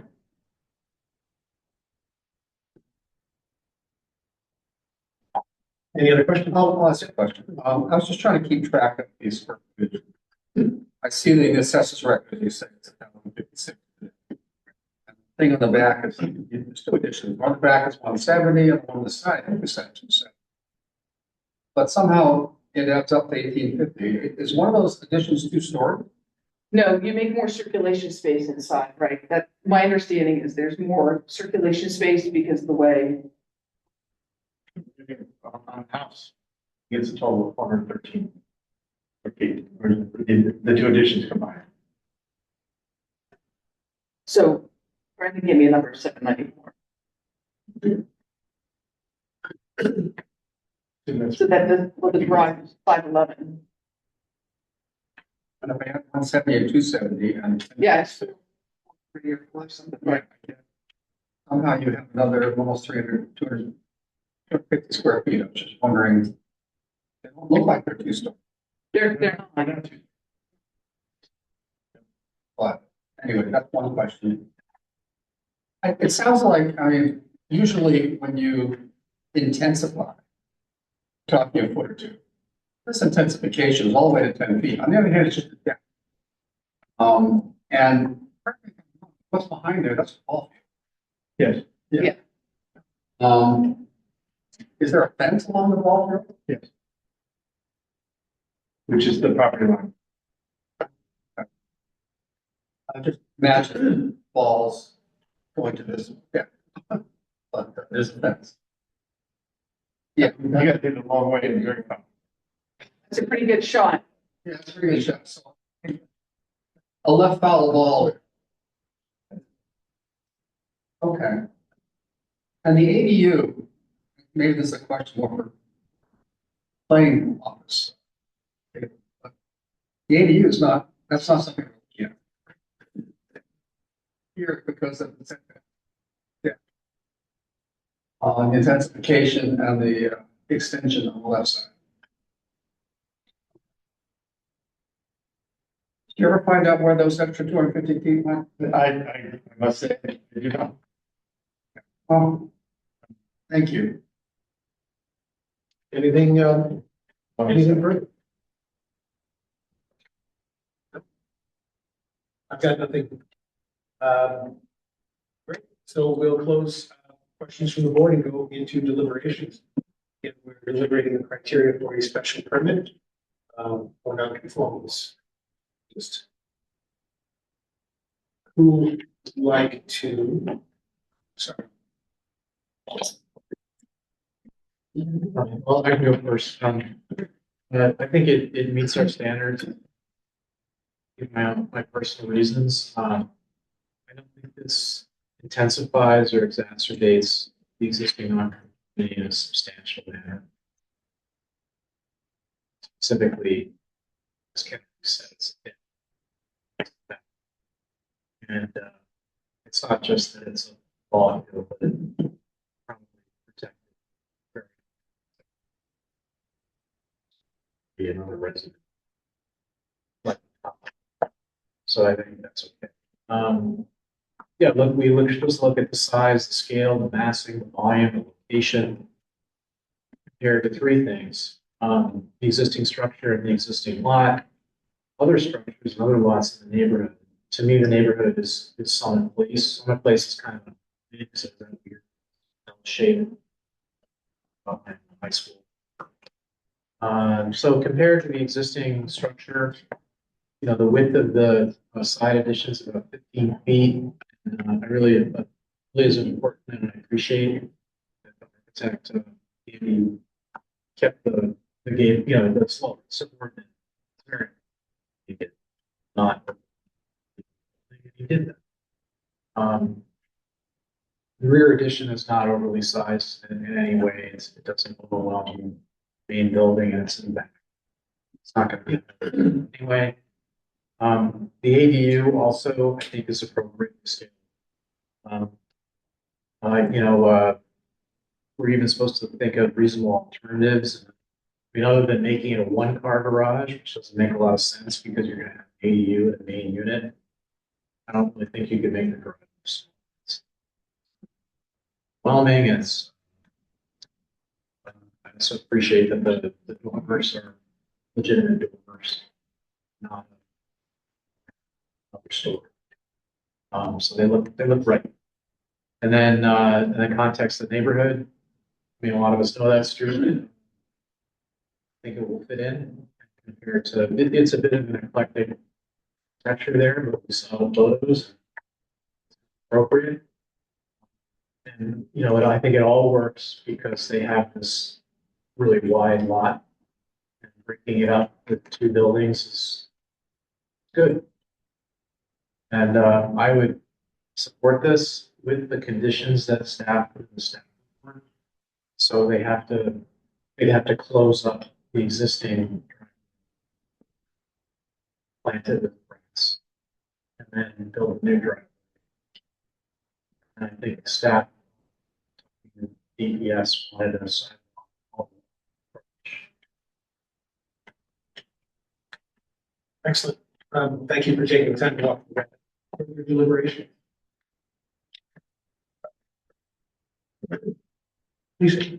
Any other questions? I'll ask a question. I was just trying to keep track of these square footage. I see the assessors record, you say it's 1,056. Thing on the back is, there's 2 additions. One on the back is 170, and one on the side is 270. But somehow it adds up to 1,850. Is one of those additions 2-story? No, you make more circulation space inside, right? That, my understanding is there's more circulation space because of the way. On house, it's a total of 413. Okay, or the two additions combined. So Brandon gave me a number of 794. So that the drive is 511. And if I had 170 and 270 and. Yeah, it's 3 or 4 something. Right. Somehow you have another almost 250 square feet. I was just wondering. They don't look like they're two-story, They're not. but anyway, that's one question. It sounds like, I mean, usually when you intensify, talking a foot or two, this intensification is all the way to 10 feet. On the other hand, it's just a deck. And what's behind there, that's all. Yes. Yeah. Is there a fence along the ball field? Yes. Which is the property line. I just imagine balls going to this, yeah. But there's a fence. Yeah, You got to hit it a long way and very far. It's a pretty good shot. yeah, it's a pretty good shot. So a left foul ball. Okay. And the ADU, maybe this is a question more for playing office. The ADU is not, that's not something, yeah. Here because of the setback. Yeah. Intensification and the extension on the left side. Did you ever find out where those extra 250 feet went? I must say, you know, Thank you. Anything, anything further? I've got nothing. Great, so we'll close questions from the board and go into deliberations. If we're deliberating the criteria for a special permit or non-conformance. Just who would like to, sorry. Well, I can go first. I think it meets our standards. Give my personal reasons. I don't think this intensifies or exacerbates the existing non-conformity in a substantial manner. Specifically, as Kennedy says, and it's not just that it's a ball field, but it probably protected very be another resident. Like, so I think that's okay. Yeah, look, just look at the size, the scale, the massing, the volume, the location. Compared to three things, the existing structure and the existing lot, other structures and other lots in the neighborhood. To me, the neighborhood is Summit Place. Summit Place is kind of a weird shape of high school. So compared to the existing structure, you know, the width of the side additions is about 15 feet. I really is important, and I appreciate that the architect Andy kept the gate, you know, the slope subordinate. It's very, you get not. He did that. The rear addition is not overly sized in any way. It doesn't overwhelm the main building, and it's in the back. It's not going to be anyway. The ADU also, I think, is appropriate to scale. You know, we're even supposed to think of reasonable alternatives. I mean, other than making it a one-car garage, which doesn't make a lot of sense because you're going to have ADU and the main unit. I don't really think you could make the garage. It's overwhelming. I also appreciate that the dormers are legitimate dormers, not another store. So they look right. And then in the context of the neighborhood, I mean, a lot of us know that street. I think it will fit in compared to it's a bit of an eclectic architecture there, but we saw the photos. Appropriate. And, you know, I think it all works because they have this really wide lot. And breaking it up with two buildings is good. And I would support this with the conditions that staff put in the staff report. So they'd have to close up the existing planted with grass and then build a new driveway. And I think staff, DES wanted us. Excellent. Thank you for taking the time to walk through that. Further deliberation. Lisa.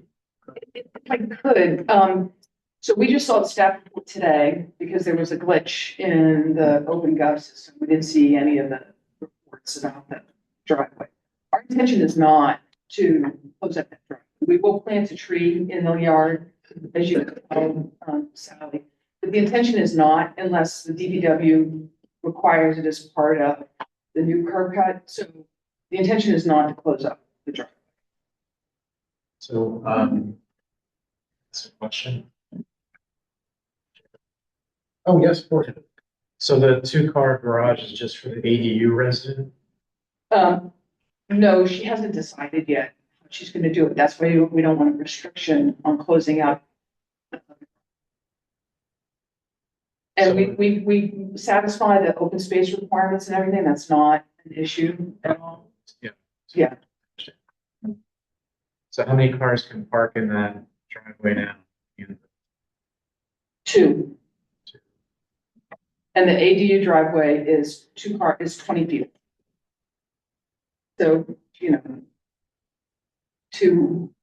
If I could, so we just saw the staff report today because there was a glitch in the OpenGov system. We didn't see any of the reports about the driveway. Our intention is not to close up that driveway. We will plant a tree in the yard, as you know, Sally. But the intention is not unless the DPW requires it as part of the new curb cut. So the intention is not to close up the driveway. So, that's a question. Oh, yes, of course. So the two-car garage is just for the ADU resident? No, she hasn't decided yet how she's gonna do it. That's why we don't want a restriction on closing out. And we satisfy the open space requirements and everything. That's not an issue at all. Yeah. Yeah. So how many cars can park in that driveway now? Two. And the ADU driveway is 20 feet. So, you know, too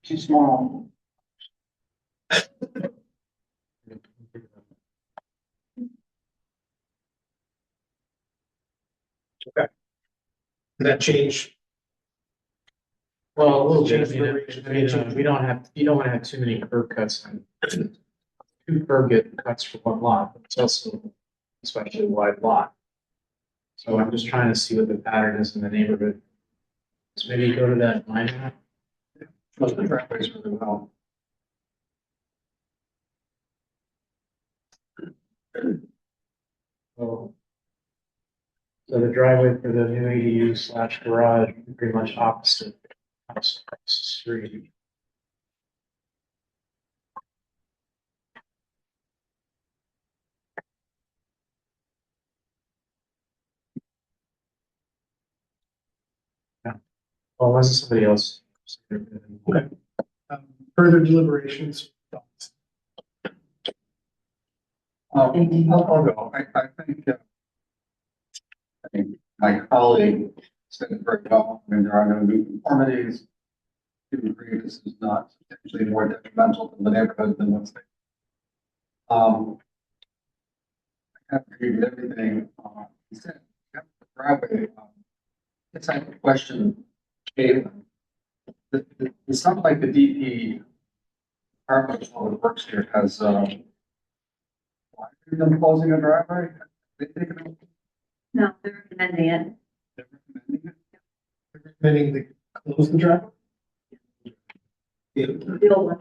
small. That change. Well, a little bit, Change I mean, the- we don't have, you don't want to have too many curb cuts and two curb get cuts for one lot, but it's also especially a wide lot. So I'm just trying to see what the pattern is in the neighborhood. So maybe go to that line map. Most of the driveways really well. So the driveway for the new ADU / garage, pretty much opposite house across the street. Yeah. Well, unless it's somebody else. Okay. Further deliberations. Thoughts? I'll go. I think my colleague said it very well. I mean, there are no new conformities. To agree, this is not substantially more detrimental to the neighborhood than what's there. I have agreed with everything he said. The driveway, it's like a question. It's not like the DP department of public works here has why are them closing a driveway? They take it. No, they're recommending it. They're recommending it. Recommending to close the driveway? The old one.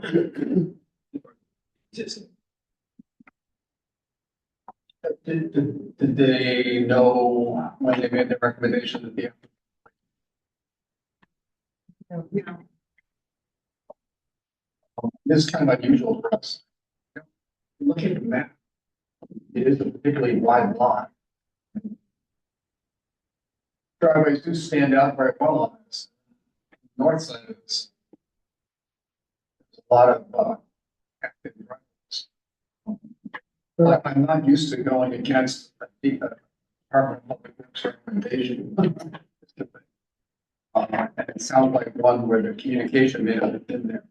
Did they know when they made the recommendation that the No. this is kind of unusual for us. Looking at the map, it is a particularly wide lot. Driveways do stand out very well on this. North side of this. There's a lot of active driveways. But I'm not used to going against the Department of Public Works recommendation. And it sounds like one where the communication may not have been there.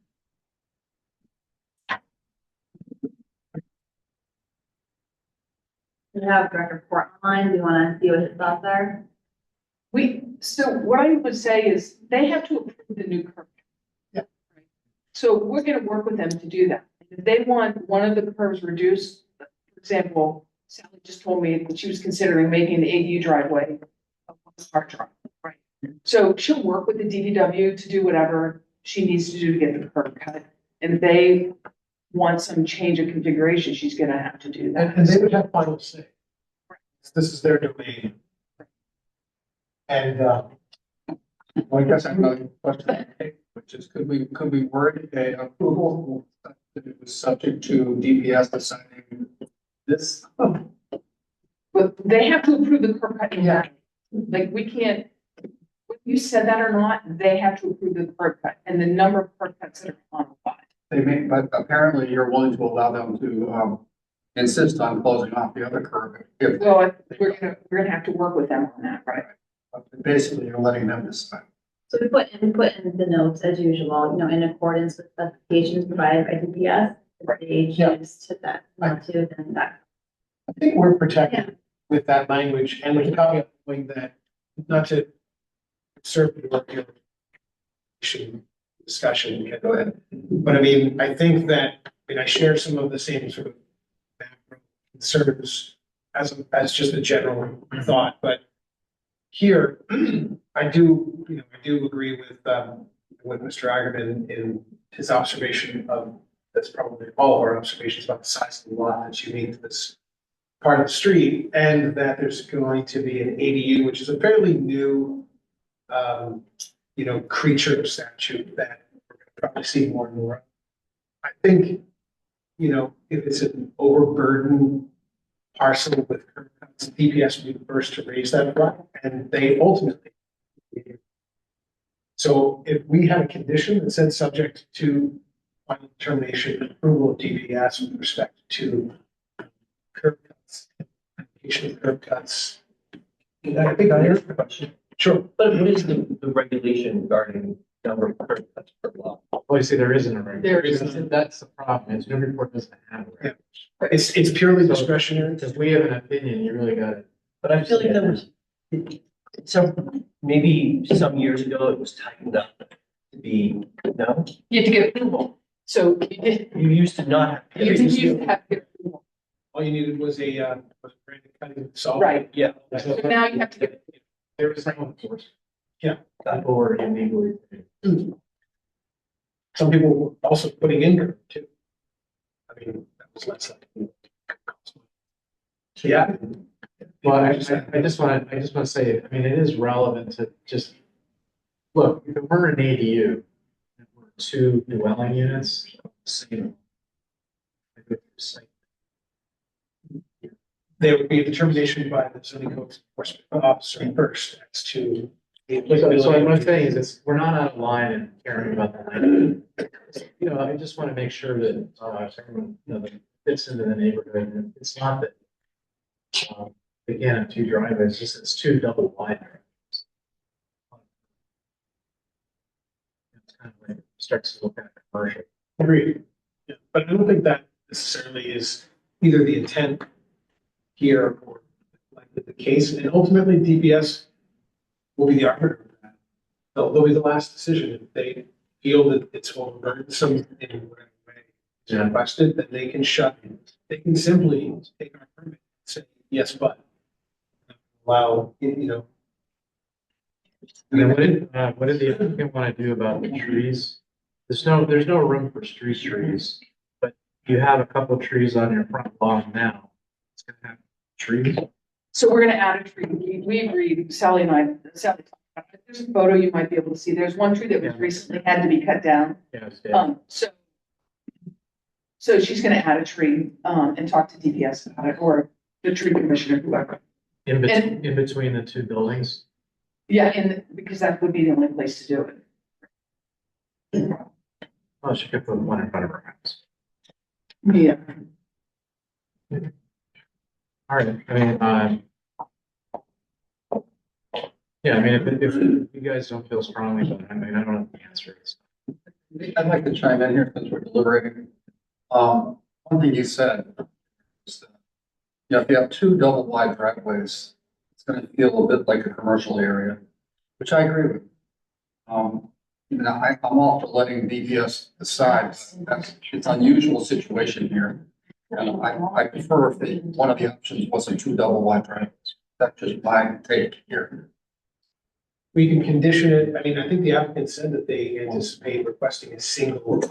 We have Director Report online. Do you want to see what his thoughts are? So what I would say is they have to approve the new curb. Yeah. So we're gonna work with them to do that. If they want one of the curves reduced, for example, Sally just told me that she was considering making the ADU driveway a car drive, right? So she'll work with the DPW to do whatever she needs to do to get the curb cut. And if they want some change of configuration, she's gonna have to do that. And they would have final say. This is their domain. And, Well, I guess I have another question, which is, could we word a approval that it was subject to DPS deciding this? But they have to approve the curb cut. Yeah. Like, we can't, whether you said that or not, they have to approve the curb cut and the number of curb cuts that are on the lot. They may, but apparently you're willing to allow them to, insist on closing off the other curb. If, Well, we're gonna have to work with them on that, right? basically, you're letting them decide. So we put in the notes as usual, you know, in accordance with specifications provided by DPS. If they Yeah. choose to that, not to, then that. I think we're protected with that language and with the caveat knowing that, not to certainly work your discussion, go ahead. But I mean, I think that, I share some of the same sort of macro concerns as just a general thought, but here, I do agree with Mr. Ackerman in his observation of, that's probably all of our observations about the size of the lot that's unique to this part of the street, and that there's going to be an ADU, which is a fairly new, creature of statute that we're going to probably see more and more. I think, if it's an overburdened parcel with curb cuts, DPS will be the first to raise that flag, and they ultimately. So if we had a condition that said subject to final determination and approval of DPS with respect to curb cuts, application of curb cuts. I think I heard the question. Sure. But what is the regulation regarding number of curb cuts per lot? Well, you see, there isn't a regulation. There isn't. That's the problem, is Newburyport doesn't have a regulation. It's purely discretionary. Because we have an opinion, you really got it. But I feel like there was, maybe some years ago, it was tightened up to be, no? You have to get approval. So You used to not have. you have to have to get approval. All you needed was a random cutting saw. Right. Yeah. So now you have to get, There was no enforcement. Yeah. People were illegally. Some people were also putting in curb too. I mean, that was less like. Yeah. Well, I just want to say, I mean, it is relevant to just, look, if we're an ADU, and we're two dwelling units, same. There would be a determination by the zoning code enforcement officer first as to. So what I'm saying is, we're not out of line and caring about the land. You know, I just want to make sure that, everyone, that fits into the neighborhood, and it's not that. Again, two driveways, it's two double wide driveways. It's kind of like, starts to look at commercial. Agreed. Yeah, but I don't think that necessarily is either the intent here or likely the case, and ultimately DPS will be the arbiter of that. They'll be the last decision. If they feel that it's burdensome in whatever way it's requested, then they can shut it. They can simply take our permit and say, yes, but allow, And then what did the applicant want to do about the trees? There's no room for street trees, but you have a couple of trees on your front lawn now. It's gonna have trees. so we're gonna add a tree. We agreed, Sally and I, Sally talked about it. There's a photo you might be able to see. There's one tree that was recently had to be cut down. Yes, So she's gonna add a tree, and talk to DPS about it, or the tree commissioner, whoever. in between the two buildings. Yeah, because that would be the only place to do it. Oh, she could put one in front of her house. Yeah. All right, I mean, yeah, I mean, if you guys don't feel strongly about it, I mean, I don't know the answer is. I'd like to chime in here since we're deliberating. One thing you said is that, if you have two double wide driveways, it's gonna feel a bit like a commercial area, which I agree with. I'm all for letting DPS decide. It's an unusual situation here. I prefer if one of the options wasn't two double wide driveways. That's just my take here. We can condition it, I mean, I think the applicant said that they anticipate requesting a single.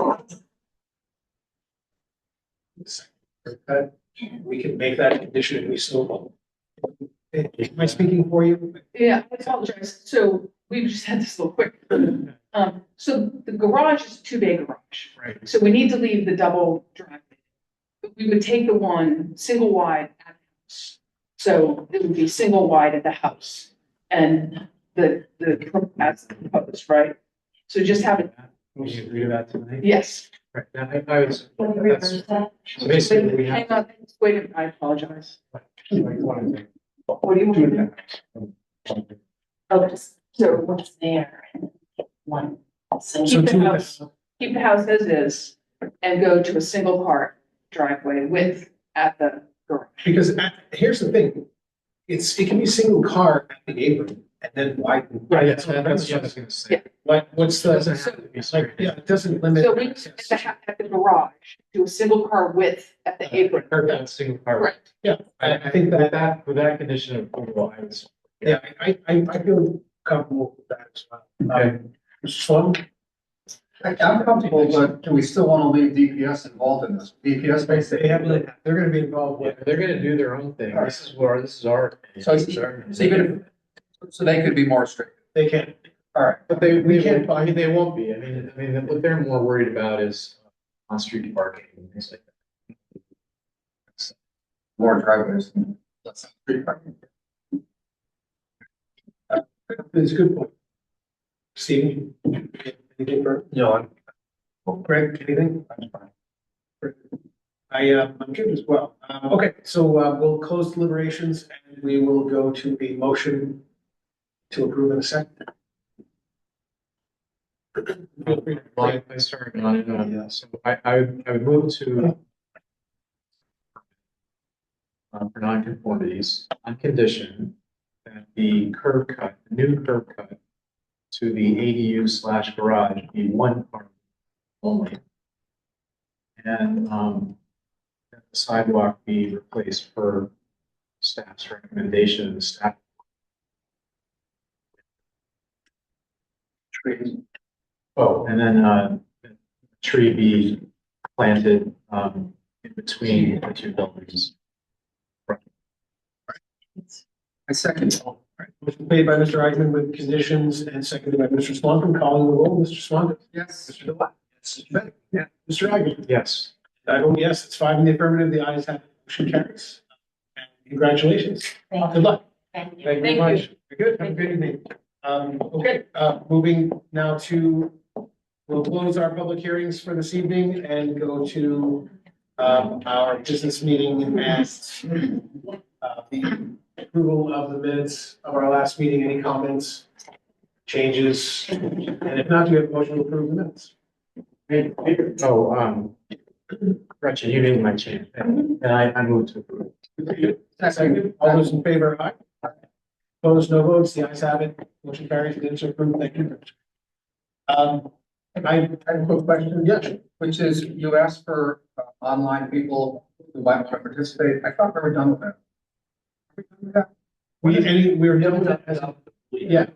We can make that condition if we still. Am I speaking for you? Yeah, I apologize. So we've just had this little quick. So the garage is a two-bay garage. Right. So we need to leave the double driveway. But we would take the one single wide at the house. So it would be single wide at the house and the, that's the proposed, right? So just have it, Will you agree to that tonight? yes. Right, now, I was, that's, so basically we have. Hang on, wait, I apologize. Like, one thing. What do you want? Oh, just, so what's there? One. So Keep the two house, keep the house as is and go to a single car driveway width at the garage. Because here's the thing, it can be single car at the apron and then widen. Right, that's what I was gonna say. Like, what's It doesn't the, have to be like, straight. yeah, it doesn't limit. So we, at the garage, do a single car width at the apron. Perfect, single car. Correct. Yeah, I think that, With that condition of approval, I was. yeah, I feel comfortable with that as well. Mr. Swan? I'm comfortable, but do we still want to leave DPS involved in this? DPS They have, basically. they're gonna be involved Yeah, with. they're gonna do their own thing. This is our. So even if, so they could be more strict. They can. All right. But they, We we can't can't, I mean, they won't be. I mean, what they're more worried about is on-street parking and things like that. More driveways. That's street parking. It's a good point. Steve? Anything for, No, Greg, anything? I'm good as well. Okay, so, we'll close deliberations and we will go to a motion to approve in a second. Feel free to- Well, I started on it, so I would move to for non-conformities on condition that the curb cut, the new curb cut to the ADU / garage be one car only. And that the sidewalk be replaced per staff's recommendation, the staff. Trees. Oh, and then a tree be planted in between the two buildings. I second. Motion made by Mr. Eichmann with conditions and seconded by Mr. Swanton, calling the roll. Mr. Swanton? Yes. Mr. Delat? Yes. Mr. Bennett? Yeah. Mr. Eichmann? Yes. I vote yes, it's 5 in the affirmative, the ayes have it, motion carries. And congratulations. Good luck. Thank you. Thank you very much. Very good, have a good evening. Okay, moving now to, we'll close our public hearings for this evening and go to our business meeting and the approval of the minutes of our last meeting. Any comments, changes? And if not, do we have a motion to approve the minutes? Oh, Gretchen, you didn't my chance, and I moved to approve. Second, all those in favor, aye. Opposed, no votes, the ayes have it, motion carries, minutes are approved, thank you. I have a quick question, yes, Which is, you asked for online people who might want to participate. I thought we were done with that. we were done with that as a, yeah,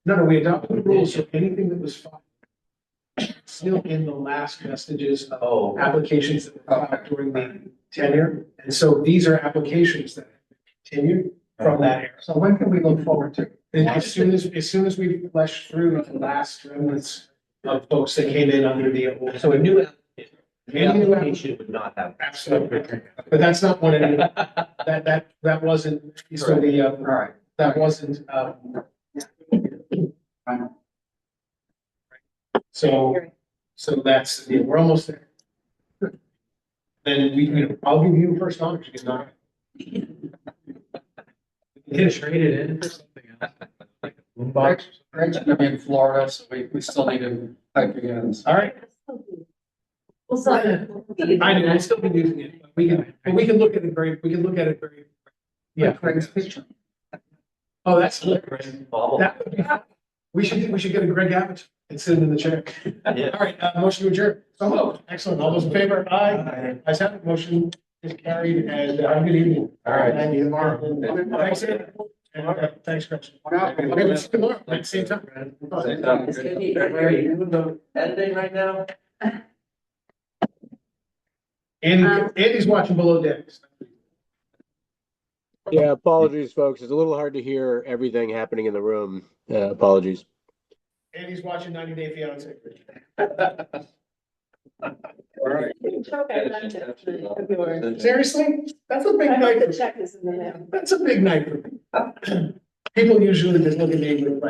no, we adopted the rules, so anything that was filed still in the last vestiges of applications that were filed during the tenure, and so these are applications that continue from that era. So when can we look forward to? And as soon as we flesh through the last remnants of folks that came in under the old. so a new Any new application would not have. Absolutely, but that's not what any, that wasn't, so the, All right. that wasn't, so that's, yeah, we're almost there. Then I'll give you first honors, you can knock it. Get it traded in for something else. Like a boombox. Greg's gonna be in Florida, so we still need him typing in. All right, Well, so. I know, I'll still be using it, but we can look at it very, Yeah. Greg's picture. oh, that's, Bobble. that would be, we should get a Greg Abbott and sit him in the chair. Yeah. All right, motion to adjourn. So moved. Excellent. All those in favor? Aye. Ayes have it. Motion is carried, and have a good evening. All right. And you tomorrow. Thanks, Andy. And, thanks, Chris. Okay, we'll see you tomorrow, like same time. Andy, are you doing the editing right now? Andy's watching below decks. Yeah, apologies, folks. It's a little hard to hear everything happening in the room. Apologies. Andy's watching 90 Day Fiance. All right. Seriously? That's a big night. check is in the mail. That's a big night for me. People usually just look at me with like,